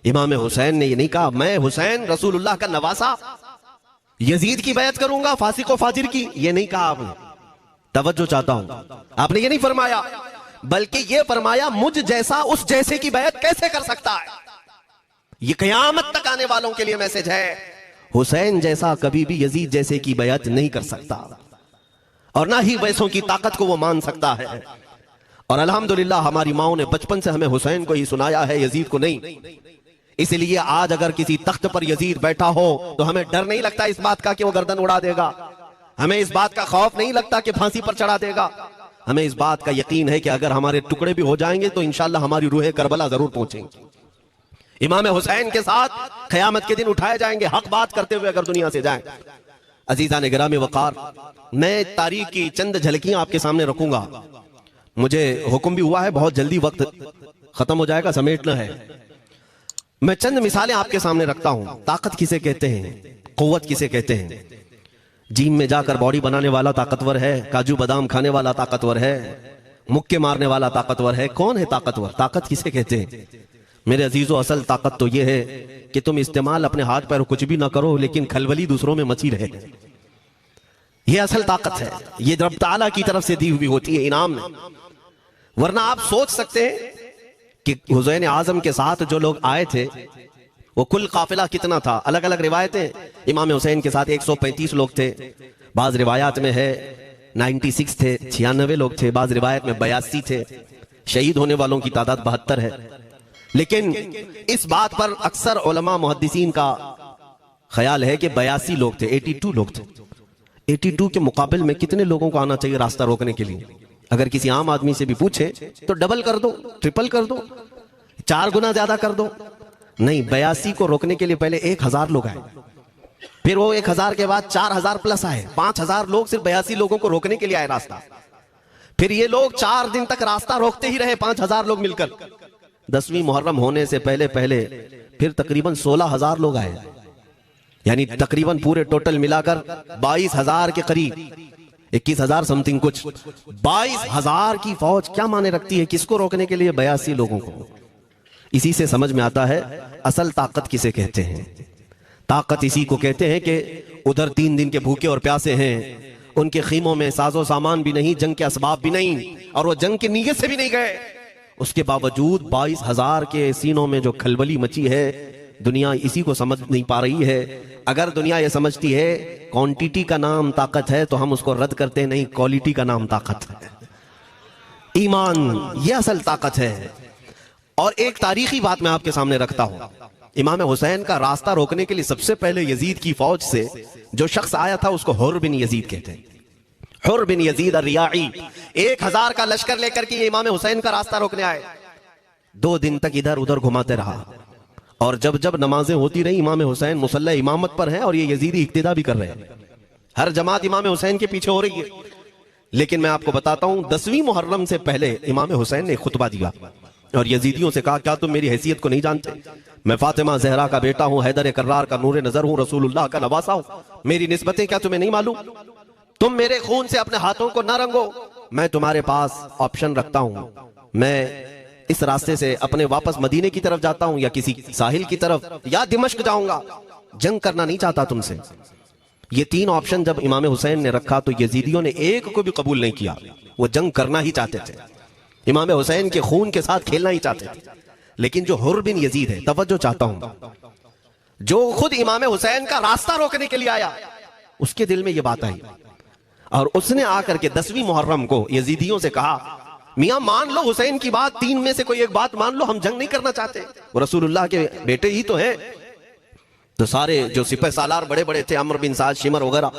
इमाम हुसैन ने ये नहीं कहा मैं हुसैन रसूलुल्लाह का नवासा यजीद की बैत करूंगा फासिक व फाजिर की, ये नहीं कहा आपने। तवज्जो चाहता हूं, आपने ये नहीं फरमाया, बल्कि ये फरमाया मुझ जैसा उस जैसे की बैत कैसे कर सकता है। ये कयामत तक आने वालों के लिए मैसेज है, हुसैन जैसा कभी भी यजीद जैसे की बैत नहीं कर सकता, और ना ही वैसों की ताकत को वो मान सकता है। और अल्हम्दुलिल्लाह हमारी माओ ने बचपन से हमें हुसैन को ही सुनाया है, यजीद को नहीं। इसलिए आज अगर किसी तख्त पर यजीद बैठा हो तो हमें डर नहीं लगता इस बात का कि वो गर्दन उड़ा देगा, हमें इस बात का खौफ नहीं लगता कि फांसी पर चढ़ा देगा। हमें इस बात का यकीन है कि अगर हमारे टुकड़े भी हो जाएंगे तो इंशाअल्लाह हमारी रूहें करबला जरूर पहुंचेंगी। इमाम हुसैन के साथ क़यामत के दिन उठाए जाएंगे, हक बात करते हुए अगर दुनिया से जाएं। अजीज़ान गिरामी वक़ार, मैं तारीख की चंद झलकियां आपके सामने रखूंगा। मुझे हुक्म भी हुआ है, बहुत जल्दी वक्त खत्म हो जाएगा, समेटना है। मैं चंद मिसालें आपके सामने रखता हूं। ताकत किसे कहते हैं, कुव्वत किसे कहते हैं। जिम में जाकर बॉडी बनाने वाला ताकतवर है, काजू बादाम खाने वाला ताकतवर है, मुक्के मारने वाला ताकतवर है। कौन है ताकतवर? ताकत किसे कहते हैं? मेरे अजीजों, असल ताकत तो यह है कि तुम इस्तेमाल अपने हाथ पैर कुछ भी ना करो, लेकिन खलबली दूसरों में मची रहे। यह असल ताकत है, ये रब ताला की तरफ से दी हुई होती है इनाम में। वरना आप सोच सकते हैं कि हुसैन आजम के साथ जो लोग आए थे वो कुल काफिला कितना था। अलग अलग रिवायतें, इमाम हुसैन के साथ 135 लोग थे, बाज रिवायात में है 96 थे, 96 लोग थे, बाज रिवायत में 82 थे। शहीद होने वालों की तादाद 72 है। लेकिन इस बात पर अक्सर उलमा मुहद्दिसीन का ख्याल है कि 82 लोग थे, 82 लोग थे। 82 के मुकाबले में कितने लोगों को आना चाहिए रास्ता रोकने के लिए? अगर किसी आम आदमी से भी पूछे तो डबल कर दो, ट्रिपल कर दो, 4 गुना ज्यादा कर दो। नहीं, 82 को रोकने के लिए पहले 1000 लोग आए, फिर वो 1000 के बाद 4000 प्लस आए, 5000 लोग सिर्फ 82 लोगों को रोकने के लिए आए रास्ता। फिर ये लोग 4 दिन तक रास्ता रोकते ही रहे, 5000 लोग मिलकर। 10वीं मुहर्रम होने से पहले पहले फिर तकरीबन 16000 लोग आए, यानी तकरीबन पूरे टोटल मिलाकर 22000 के करीब, 21000 समथिंग कुछ। 22000 की फौज क्या माने रखती है किसको रोकने के लिए? 82 लोगों को। इसी से समझ में आता है असल ताकत किसे कहते हैं। ताकत इसी को कहते हैं कि उधर 3 दिन के भूखे और प्यासे हैं, उनके खीमों में साजो सामान भी नहीं, जंग के असबाब भी नहीं, और वो जंग की नीयत से भी नहीं गए। उसके बावजूद 22000 के सीनों में जो खलबली मची है, दुनिया इसी को समझ नहीं पा रही है। अगर दुनिया ये समझती है क्वांटिटी का नाम ताकत है तो हम उसको रद्द करते हैं, नहीं, क्वालिटी का नाम ताकत है। ईमान ये असल ताकत है। और एक तारीखी बात मैं आपके सामने रखता हूं। इमाम हुसैन का रास्ता रोकने के लिए सबसे पहले यजीद की फौज से जो शख्स आया था उसको हुर बिन यजीद कहते हैं। हुर बिन यजीद अर्रियाई 1000 का लश्कर लेकर के इमाम हुसैन का रास्ता रोकने आए। 2 दिन तक इधर उधर घुमाते रहा, और जब जब नमाजें होती रही इमाम हुसैन मुसल्ला इमामत पर हैं और ये यजीदी इक्तिदा भी कर रहे हैं। हर जमात इमाम हुसैन के पीछे हो रही है। लेकिन मैं आपको बताता हूं, 10वीं मुहर्रम से पहले इमाम हुसैन ने खुतबा दिया और यजीदियों से कहा, क्या तुम मेरी हैसियत को नहीं जानते? मैं फातिमा जहरा का बेटा हूं, हैदर कर्रार का नूर नजर हूं, रसूलुल्लाह का नवासा हूं। मेरी निस्बतें क्या तुम्हें नहीं मालूम? तुम मेरे खून से अपने हाथों को ना रंगो। मैं तुम्हारे पास ऑप्शन रखता हूं, मैं इस रास्ते से अपने वापस मदीने की तरफ जाता हूं, या किसी साहिल की तरफ, या दिमश्क जाऊंगा। जंग करना नहीं चाहता तुमसे। ये 3 ऑप्शन जब इमाम हुसैन ने रखा तो यजीदियों ने एक को भी कबूल नहीं किया। वो जंग करना ही चाहते थे, इमाम हुसैन के खून के साथ खेलना ही चाहते थे। लेकिन जो हुर बिन यजीद है, तवज्जो चाहता हूं, जो खुद इमाम हुसैन का रास्ता रोकने के लिए आया, उसके दिल में यह बात आई और उसने आकर के 10वीं मुहर्रम को यजीदियों से कहा, मियां मान लो हुसैन की बात, 3 में से कोई एक बात मान लो, हम जंग नहीं करना चाहते, वो रसूलुल्लाह के बेटे ही तो हैं। तो सारे जो सिपह सालार बड़े बड़े थे, अमर बिन साद, शिमर वगैरह,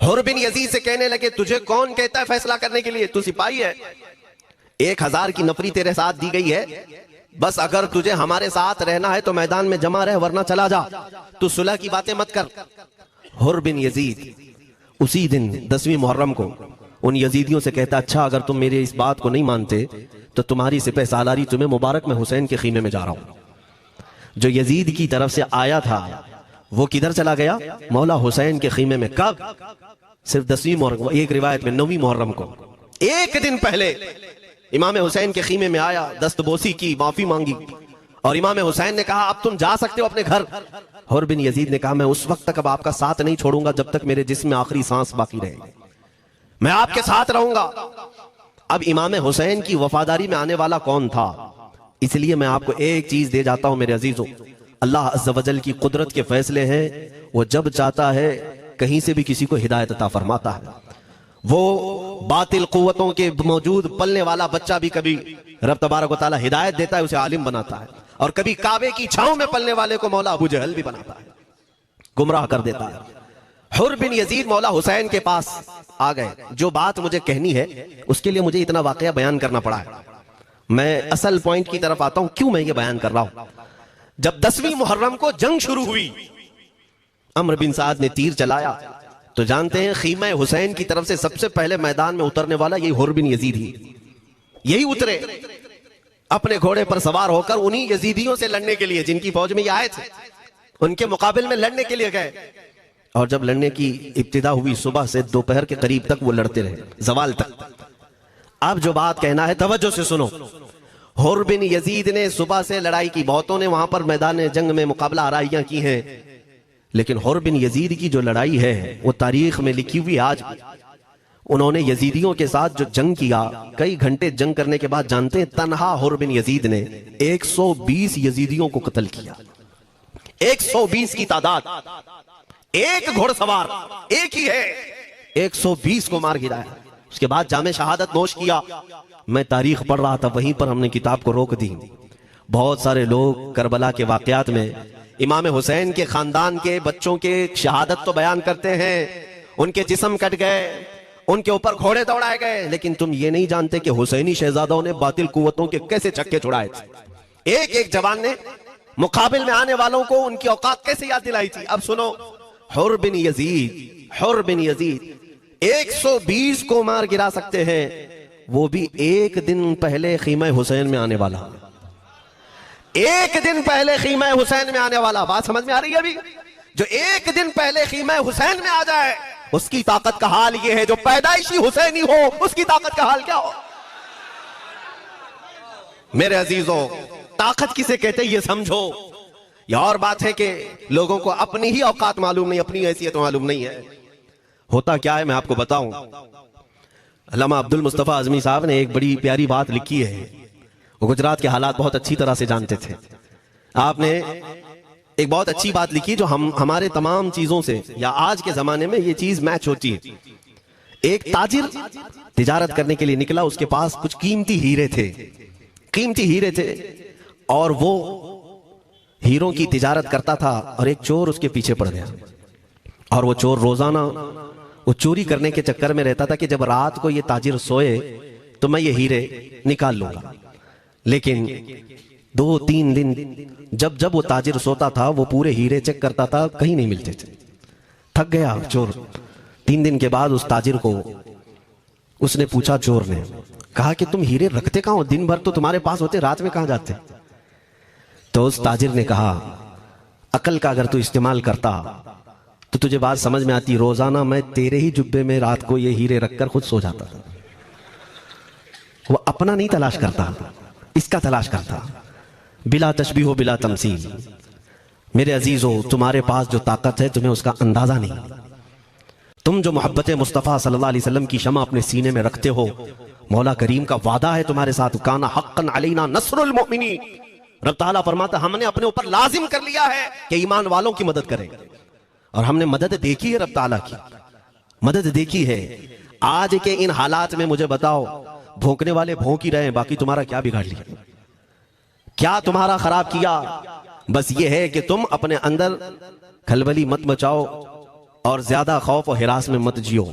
हुर बिन यजीद से कहने लगे, तुझे कौन कहता है फैसला करने के लिए? तू सिपाही है, 1000 की नफरी तेरे साथ दी गई है, बस अगर तुझे हमारे साथ रहना है तो मैदान में जमा रहे, वरना चला जा, तू सुलह की बातें मत कर। हुर बिन यजीद उसी दिन 10वीं मुहर्रम को उन यजीदियों से कहता, अच्छा अगर तुम मेरे इस बात को नहीं मानते तो तुम्हारी सिपह सालारी तुम्हें मुबारक, मैं हुसैन के खीमे में जा रहा हूं। जो यजीद की तरफ से आया था वो किधर चला गया? मौला हुसैन के खीमे में। कब? सिर्फ 10वीं मुहर्रम, एक रिवायत में 9वीं मुहर्रम को, 1 दिन पहले इमाम हुसैन के खीमे में आया, दस्तबोसी की, माफी मांगी और इमाम हुसैन ने कहा अब तुम जा सकते हो अपने घर। हुर बिन यजीद ने कहा मैं उस वक्त तक अब आपका साथ नहीं छोड़ूंगा जब तक मेरे जिस्म में आखिरी सांस बाकी रहेगी, मैं आपके साथ रहूंगा। अब इमाम हुसैन की वफादारी में आने वाला कौन था? इसलिए मैं आपको एक चीज दे जाता हूं मेरे अजीजों, अल्लाह अज़्ज़ वजल की कुदरत के फैसले हैं, वो जब चाहता है कहीं से भी किसी को हिदायत अता फरमाता है। वो बातिल कुव्वतों के मौजूद पलने वाला बच्चा भी कभी रब तबारक व तआला हिदायत देता है, उसे आलिम बनाता है, और कभी काबे की छांव में पलने वाले को मौला अबू जहल भी बनाता है, गुमराह कर देता है। हुर बिन यजीद मौला हुसैन के पास आ गए। जो बात मुझे कहनी है उसके लिए मुझे इतना वाकया बयान करना पड़ा है। मैं असल पॉइंट की तरफ आता हूं, क्यों मैं ये बयान कर रहा हूं। जब 10वीं मुहर्रम को जंग शुरू हुई, अम्र बिन साद ने तीर चलाया, तो जानते हैं खीमा हुसैन की तरफ से सबसे पहले मैदान में उतरने वाला यही हुर बिन यजीद ही, यही उतरे अपने घोड़े पर सवार होकर उन्हीं यजीदियों से लड़ने के लिए जिनकी फौज में ये आए थे, उनके मुकाबले में लड़ने के लिए गए। और जब लड़ने की इब्तिदा हुई, सुबह से दोपहर के करीब तक वो लड़ते रहे, जवाल तक। अब जो बात कहना है तवज्जो से सुनो। हुर बिन यजीद ने सुबह से लड़ाई की, बहुतों ने वहां पर मैदान जंग में मुकाबला आराइयां की हैं, लेकिन हुर बिन यजीद की जो लड़ाई है वो तारीख में लिखी हुई आज भी। उन्होंने यजीदियों के साथ जो जंग किया, कई घंटे जंग करने के बाद जानते हैं तन्हा हुर बिन यजीद ने 120 यजीदियों को कत्ल किया। 120 की तादाद, एक घोड़सवार एक ही है, 120 को मार गिराया। उसके बाद जामे शहादत नोश किया। मैं तारीख पढ़ रहा था, वहीं पर हमने किताब को रोक दी। बहुत सारे लोग करबला के वाकयात में इमाम हुसैन के खानदान के बच्चों के शहादत तो बयान करते हैं, उनके जिस्म कट गए, उनके ऊपर घोड़े दौड़ाए गए, लेकिन तुम ये नहीं जानते कि हुसैनी शहजादों ने बातिल कुव्वतों के कैसे चक्के छुड़ाए थे। एक एक जवान ने मुकाबिल में आने वालों को उनकी औकात कैसे याद दिलाई थी। अब सुनो, हुर बिन यजीद 120 को मार गिरा सकते हैं, वो भी एक दिन पहले खीमा हुसैन में आने वाला, एक दिन पहले खीमा हुसैन में आने वाला। बात समझ में आ रही है? अभी जो एक दिन पहले खीमा हुसैन में आ जाए उसकी ताकत का हाल ये है, जो पैदाइशी हुसैनी हो उसकी ताकत का हाल क्या हो। मेरे अजीजों, ताकत किसे कहते हैं ये समझो। यह और बात है कि लोगों को अपनी ही औकात मालूम नहीं, अपनी हैसियत मालूम नहीं है। होता क्या है मैं आपको बताऊं। अल्लामा अब्दुल मुस्तफा आजमी साहब ने एक बड़ी प्यारी बात लिखी है। वो गुजरात के हालात बहुत अच्छी तरह से जानते थे। आपने एक बहुत अच्छी बात लिखी जो हमारे तमाम चीजों से, या आज के जमाने में ये चीज मैच होती है। एक ताजिर तिजारत करने के लिए निकला, उसके पास कुछ कीमती हीरे थे, और वो हीरों की तिजारत करता था, और एक चोर उसके पीछे पड़ गया। और वो चोर रोजाना वो चोरी करने के चक्कर में रहता था कि जब रात को ये ताजिर सोए तो मैं ये हीरे निकाल लूंगा। लेकिन 2-3 दिन जब वो ताजिर सोता था, वो पूरे हीरे चेक करता था, कहीं नहीं मिलते थे। थक गया चोर। 3 दिन के बाद उस ताजिर को उसने पूछा, चोर ने कहा कि तुम हीरे रखते कहां हो, दिन भर तो तुम्हारे पास होते, रात में कहां जाते। तो उस ताजिर ने कहा, अकल का अगर तू इस्तेमाल करता तो तुझे बात समझ में आती। रोजाना मैं तेरे ही जुब्बे में रात को ये हीरे रखकर खुद सो जाता था। वो अपना नहीं तलाश करता, इसका तलाश करता, बिला तशबीह हो बिला तमसील। मेरे अजीजों, तुम्हारे पास जो ताकत है तुम्हें उसका अंदाजा नहीं। तुम जो मोहब्बत मुस्तफ़ा सल्लल्लाहु अलैहि वसल्लम की शमा अपने सीने में रखते हो, मौला करीम का वादा है तुम्हारे साथ, काना हक्कन अलैना नस्रुल मोमिनीन। रब ताला फरमाता हमने अपने ऊपर लाजिम कर लिया है कि ईमान वालों की मदद करें, और हमने मदद देखी है, रब ताला की मदद देखी है। आज के इन हालात में मुझे बताओ, भौंकने वाले भौंक ही रहे हैं, बाकी तुम्हारा क्या बिगाड़ लिया, क्या तुम्हारा खराब किया। बस ये है कि तुम अपने अंदर खलबली मत मचाओ और ज्यादा खौफ और हिरास में मत जियो।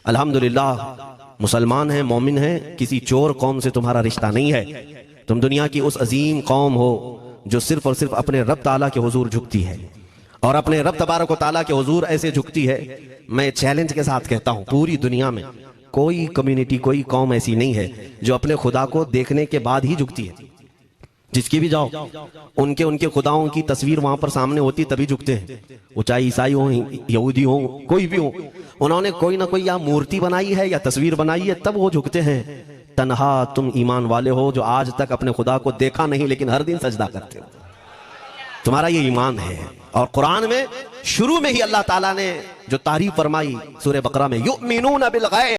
अल्हम्दुलिल्लाह मुसलमान हैं, मोमिन हैं, किसी चोर कौम से तुम्हारा रिश्ता नहीं है। तुम दुनिया की उस अजीम कौम हो जो सिर्फ और सिर्फ अपने रब ताला के हुजूर झुकती है, और अपने रब तबारक व ताला के हुजूर ऐसे झुकती है। मैं चैलेंज के साथ कहता हूं, पूरी दुनिया में कोई कम्युनिटी, कोई कौम ऐसी नहीं है जो अपने खुदा को देखने के बाद ही झुकती है। जिसकी भी जाओ, उनके खुदाओं की तस्वीर वहां पर सामने होती तभी झुकते हैं। वो चाहे ईसाई हो, यहूदी हो, कोई भी हो, उन्होंने कोई ना कोई या मूर्ति बनाई है या तस्वीर बनाई है, तब वो झुकते हैं। तन्हा तुम ईमान वाले हो जो आज तक अपने खुदा को देखा नहीं लेकिन हर दिन सजदा करते हो। तुम्हारा ये ईमान है। और कुरान में शुरू में ही अल्लाह ताला ने जो तारीफ फरमाई सूरह बकरा में, युमिनून बिल गैब,